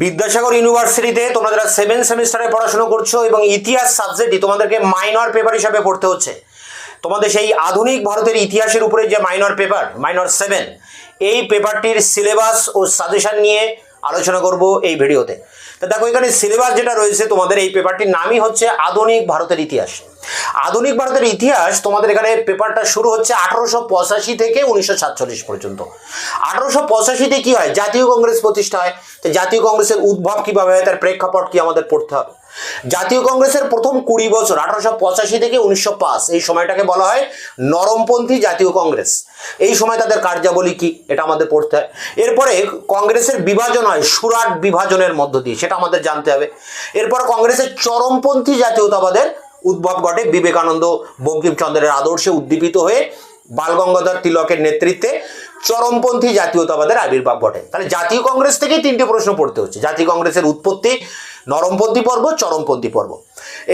বিদ্যাসাগর ইউনিভার্সিটিতে তোমরা যারা 7 সেমিস্টারে পড়াশোনা করছো এবং ইতিহাস সাবজেক্টই তোমাদেরকে মাইনর পেপার হিসাবে পড়তে হচ্ছে। তোমাদের সেই আধুনিক ভারতের ইতিহাসের উপরে যে মাইনর পেপার মাইনর 7, এই পেপারটির সিলেবাস ও সাজেশন নিয়ে আলোচনা করব এই ভিডিওতে। তো দেখো, এখানে সিলেবাস যেটা রয়েছে তোমাদের এই পেপারটির নামই হচ্ছে আধুনিক ভারতের ইতিহাস। আধুনিক ভারতের ইতিহাস তোমাদের এখানে পেপারটা শুরু হচ্ছে 1885 থেকে 1947 পর্যন্ত। 1885-তে কি হয়? জাতীয় কংগ্রেস প্রতিষ্ঠা হয়। তো জাতীয় কংগ্রেসের উদ্ভব কিভাবে হয়, তার প্রেক্ষাপট কি আমাদের পড়তে হবে। জাতীয় কংগ্রেসের প্রথম 20 বছর 1885 থেকে 1905 এই সময়টাকে বলা হয় নরমপন্থী জাতীয় কংগ্রেস। এই সময় তাদের কার্যাবলী কি এটা আমাদের পড়তে হয়। এরপরে কংগ্রেসের বিভাজন হয় সুরাট বিভাজনের মধ্য দিয়ে, সেটা আমাদের জানতে হবে। এরপর কংগ্রেসের চরমপন্থী জাতীয়তাবাদের উদ্ভব ঘটে বিবেকানন্দ বঙ্কিমচন্দ্রের আদর্শে উদ্দীপিত হয়ে বালগঙ্গাধর তিলকের নেতৃত্বে চরমপন্থী জাতীয়তাবাদের আবির্ভাব ঘটে। তাহলে জাতীয় কংগ্রেস থেকেই 3টে প্রশ্ন পড়তে হচ্ছে। জাতীয় কংগ্রেসের উৎপত্তি, নরমপন্থী পর্ব, চরমপন্থী পর্ব।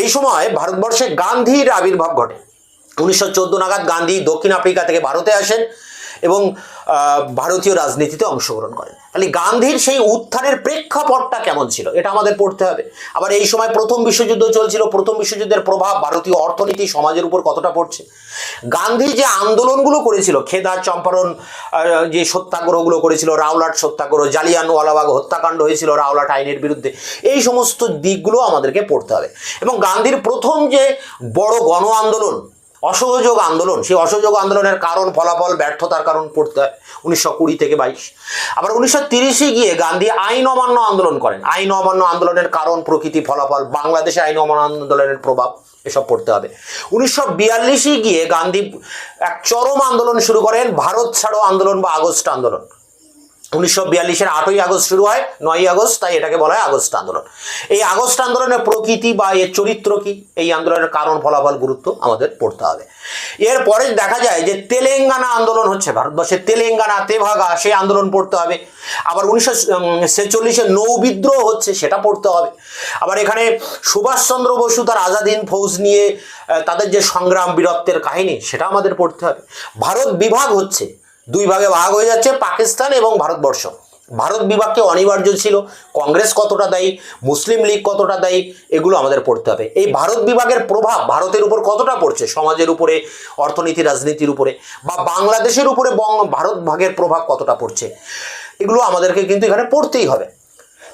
এই সময় ভারতবর্ষে গান্ধীর আবির্ভাব ঘটে। 1914 নাগাদ গান্ধী দক্ষিণ আফ্রিকা থেকে ভারতে আসেন এবং ভারতীয় রাজনীতিতে অংশগ্রহণ করেন। তাহলে গান্ধীর সেই উত্থানের প্রেক্ষাপটটা কেমন ছিল এটা আমাদের পড়তে হবে। আবার এই সময় প্রথম বিশ্বযুদ্ধ চলছিল। প্রথম বিশ্বযুদ্ধের প্রভাব ভারতীয় অর্থনীতি সমাজের উপর কতটা পড়ছে। গান্ধী যে আন্দোলনগুলো করেছিল, খেদা চম্পারণ যে সত্যাগ্রহগুলো করেছিল, রাওলাট সত্যাগ্রহ, জালিয়ানওয়ালাবাগ হত্যাকাণ্ড হয়েছিল রাওলাট আইনের বিরুদ্ধে, এই সমস্ত দিকগুলো আমাদেরকে পড়তে হবে। এবং গান্ধীর প্রথম যে বড় গণ আন্দোলন অসহযোগ আন্দোলন, সেই অসহযোগ আন্দোলনের কারণ, ফলাফল, ব্যর্থতার কারণ পড়তে হয় 1920 থেকে 22। আবার 1930-এ গিয়ে গান্ধী আইন অমান্য আন্দোলন করেন। আইন অমান্য আন্দোলনের কারণ, প্রকৃতি, ফলাফল, বাংলাদেশে আইন অমান্য আন্দোলনের প্রভাব, এসব পড়তে হবে। 1942-এ গিয়ে গান্ধী এক চরম আন্দোলন শুরু করেন, ভারত ছাড়ো আন্দোলন বা আগস্ট আন্দোলন। 1942-এর 8ই আগস্ট শুরু হয়, 9ই আগস্ট, তাই এটাকে বলা হয় আগস্ট আন্দোলন। এই আগস্ট আন্দোলনের প্রকৃতি বা এর চরিত্র কি, এই আন্দোলনের কারণ, ফলাফল, গুরুত্ব আমাদের পড়তে হবে। এরপরে দেখা যায় যে তেলেঙ্গানা আন্দোলন হচ্ছে ভারতবর্ষে, তেলেঙ্গানা, তেভাগা, সেই আন্দোলন পড়তে হবে। আবার 1946-এ নৌ বিদ্রোহ হচ্ছে, সেটা পড়তে হবে। আবার এখানে সুভাষচন্দ্র বসু তার আজাদ হিন্দ ফৌজ নিয়ে তাদের যে সংগ্রাম, বীরত্বের কাহিনী, সেটা আমাদের পড়তে হবে। ভারত বিভাগ হচ্ছে, 2 ভাগে ভাগ হয়ে যাচ্ছে পাকিস্তান এবং ভারতবর্ষ। ভারত বিভাগকে অনিবার্য ছিল, কংগ্রেস কতটা দায়ী, মুসলিম লীগ কতটা দায়ী, এগুলো আমাদের পড়তে হবে। এই ভারত বিভাগের প্রভাব ভারতের উপর কতটা পড়ছে, সমাজের উপরে, অর্থনীতি, রাজনীতির উপরে, বা বাংলাদেশের উপরে ভারত ভাগের প্রভাব কতটা পড়ছে, এগুলো আমাদেরকে কিন্তু এখানে পড়তেই হবে।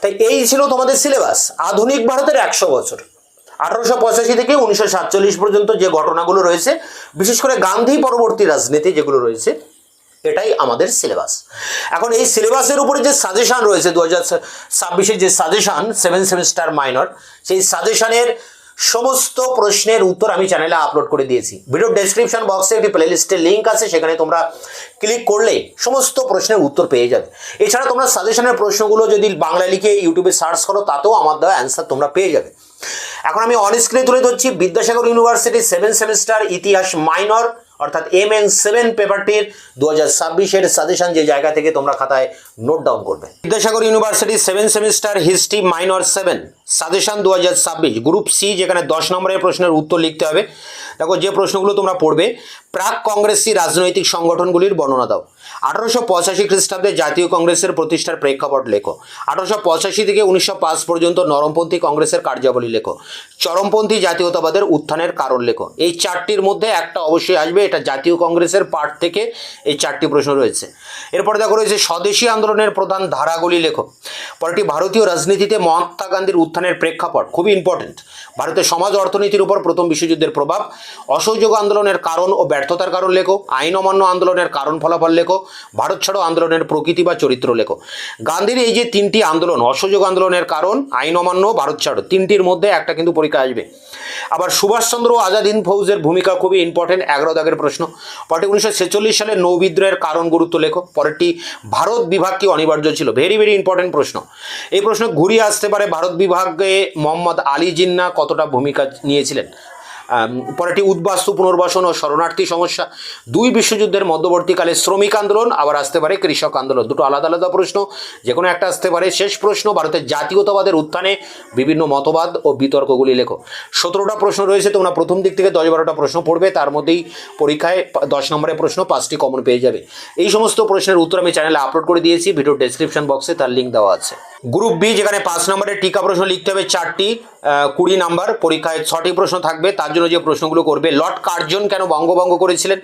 তাই এই ছিল তোমাদের সিলেবাস। আধুনিক ভারতের 100 বছর, 1885 থেকে 1947 পর্যন্ত যে ঘটনাগুলো রয়েছে, বিশেষ করে গান্ধী পরবর্তী রাজনীতি যেগুলো রয়েছে, এটাই আমাদের সিলেবাস। এখন এই সিলেবাসের উপরে যে সাজেশন রয়েছে 2026-এর যে সাজেশন 7 সেমিস্টার মাইনর, সেই সাজেশনের সমস্ত প্রশ্নের উত্তর আমি চ্যানেলে আপলোড করে দিয়েছি। ভিডিও ডেসক্রিপশন বক্সে একটি প্লেলিস্টের লিঙ্ক আছে, সেখানে তোমরা ক্লিক করলে সমস্ত প্রশ্নের উত্তর পেয়ে যাবে। এছাড়া তোমরা সাজেশনের প্রশ্নগুলো যদি বাংলা লিখে ইউটিউবে সার্চ করো, তাতেও আমার দেওয়া অ্যান্সার তোমরা পেয়ে যাবে। এখন আমি অন স্ক্রিনে তুলে ধরছি বিদ্যাসাগর ইউনিভার্সিটি 7 সেমিস্টার ইতিহাস মাইনর অর্থাৎ MN7 পেপারটির 2026-এর সাজেশন, যে জায়গা থেকে তোমরা খাতায় নোট ডাউন করবে। Vidyasagar university 7 semester history minor 7 suggestion 2026 group C, যেখানে 10 নম্বরের প্রশ্নের উত্তর লিখতে হবে। দেখো, যে প্রশ্নগুলো তোমরা পড়বে, প্রাক কংগ্রেসি রাজনৈতিক সংগঠনগুলির বর্ণনা দাও। 1885 খ্রিস্টাব্দে জাতীয় কংগ্রেসের প্রতিষ্ঠার প্রেক্ষাপট লেখো। 1885 থেকে 1905 পর্যন্ত নরমপন্থী কংগ্রেসের কার্যাবলী লেখো। চরমপন্থী জাতীয়তাবাদের উত্থানের কারণ লেখো। এই 4টির মধ্যে একটা অবশ্যই আসবে, এটা জাতীয় কংগ্রেসের পার্ট থেকে এই 4টি প্রশ্ন রয়েছে। এরপরে দেখো রয়েছে স্বদেশী আন্দোলনের প্রধান ধারাগুলি লেখো। পরেরটি ভারতীয় রাজনীতিতে মহাত্মা গান্ধীর উত্থানের প্রেক্ষাপট, খুবই ইম্পর্টেন্ট। ভারতের সমাজ অর্থনীতির উপর প্রথম বিশ্বযুদ্ধের প্রভাব। অসহযোগ আন্দোলনের কারণ ও ব্যর্থতার কারণ লেখো। আইন অমান্য আন্দোলনের কারণ, ফলাফল লেখো। ভারত ছাড়ো আন্দোলনের প্রকৃতি বা চরিত্র লেখো। গান্ধীর এই যে 3টি আন্দোলন, অসহযোগ আন্দোলনের কারণ, আইন অমান্য, ভারত ছাড়ো, 3টির মধ্যে একটা কিন্তু পরীক্ষা আসবে। আবার সুভাষচন্দ্র আজাদ হিন্দ ফৌজের ভূমিকা খুবই ইম্পর্টেন্ট, 11 দাগের প্রশ্ন। পরেরটি 1946 সালে নৌ বিদ্রোহের কারণ, গুরুত্ব লেখো। পরেরটি ভারত বিভাগ কি অনিবার্য ছিল, ভেরি ভেরি ইম্পর্টেন্ট প্রশ্ন। এই প্রশ্ন ঘুরিয়ে আসতে পারে, ভারত বিভাগে মোহাম্মদ আলী জিন্নাহ কতটা ভূমিকা নিয়েছিলেন। পরেরটি উদ্বাস্তু পুনর্বাসন ও শরণার্থী সমস্যা, 2 বিশ্বযুদ্ধের মধ্যবর্তীকালে শ্রমিক আন্দোলন, আবার আসতে পারে কৃষক আন্দোলন। দুটো আলাদা আলাদা প্রশ্ন, যে কোনো একটা আসতে পারে। শেষ প্রশ্ন, ভারতের জাতীয়তাবাদের উত্থানে বিভিন্ন মতবাদ ও বিতর্কগুলি লেখো। 17টা প্রশ্ন রয়েছে, তোমরা প্রথম দিক থেকে 10-12টা প্রশ্ন পড়বে, তার মধ্যেই পরীক্ষায় 10 নম্বরের প্রশ্ন 5টি কমন পেয়ে যাবে। এই সমস্ত প্রশ্নের উত্তর আমি চ্যানেলে আপলোড করে দিয়েছি, ভিডিও ডেসক্রিপশন বক্সে তার লিঙ্ক দেওয়া আছে। গ্রুপ বি, যেখানে 5 নম্বরের টিকা প্রশ্ন লিখতে হবে 4টি, 20 নাম্বার, পরীক্ষায় 6টি প্রশ্ন থাকবে। তার জন্য যে প্রশ্নগুলো করবে, লর্ড কার্জন কেন বঙ্গভঙ্গ করেছিলেন,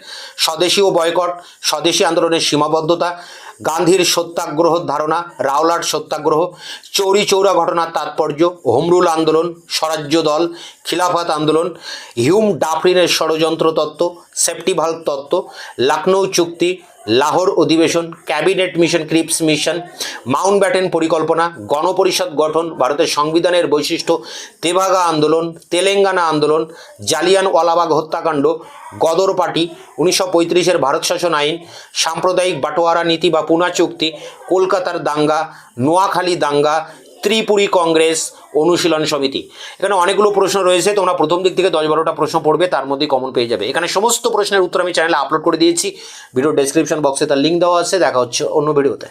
স্বদেশী ও বয়কট, স্বদেশী আন্দোলনের সীমাবদ্ধতা, গান্ধীর সত্যাগ্রহ ধারণা, রাওলাট সত্যাগ্রহ, চৌরি চৌরা ঘটনার তাৎপর্য, হোমরুল আন্দোলন, স্বরাজ্য দল, খিলাফত আন্দোলন, হিউম ডাফরিনের ষড়যন্ত্র তত্ত্ব, সেফটি ভাল্ভ তত্ত্ব, লখনৌ চুক্তি, লাহোর অধিবেশন, cabinet mission, Cripps mission, Mountbatten পরিকল্পনা, গণপরিষদ গঠন, ভারতের সংবিধানের বৈশিষ্ট্য, তেভাগা আন্দোলন, তেলেঙ্গানা আন্দোলন, জালিয়ানওয়ালাবাগ হত্যাকাণ্ড, গদর পার্টি, 1935-এর ভারত শাসন আইন, সাম্প্রদায়িক বাটোয়ারা নীতি বা পুনা চুক্তি, কলকাতার দাঙ্গা, নোয়াখালী দাঙ্গা, ত্রিপুরী কংগ্রেস, অনুশীলন সমিতি। এখানে অনেকগুলো প্রশ্ন রয়েছে, তোমরা প্রথম দিক থেকে 10-12টা প্রশ্ন পড়বে, তার মধ্যে কমন পেয়ে যাবে। এখানে সমস্ত প্রশ্নের উত্তর আমি চ্যানেলে আপলোড করে দিয়েছি, ভিডিও ডেসক্রিপশন বক্সে তার লিঙ্ক দেওয়া আছে। দেখা হচ্ছে অন্য ভিডিওতে।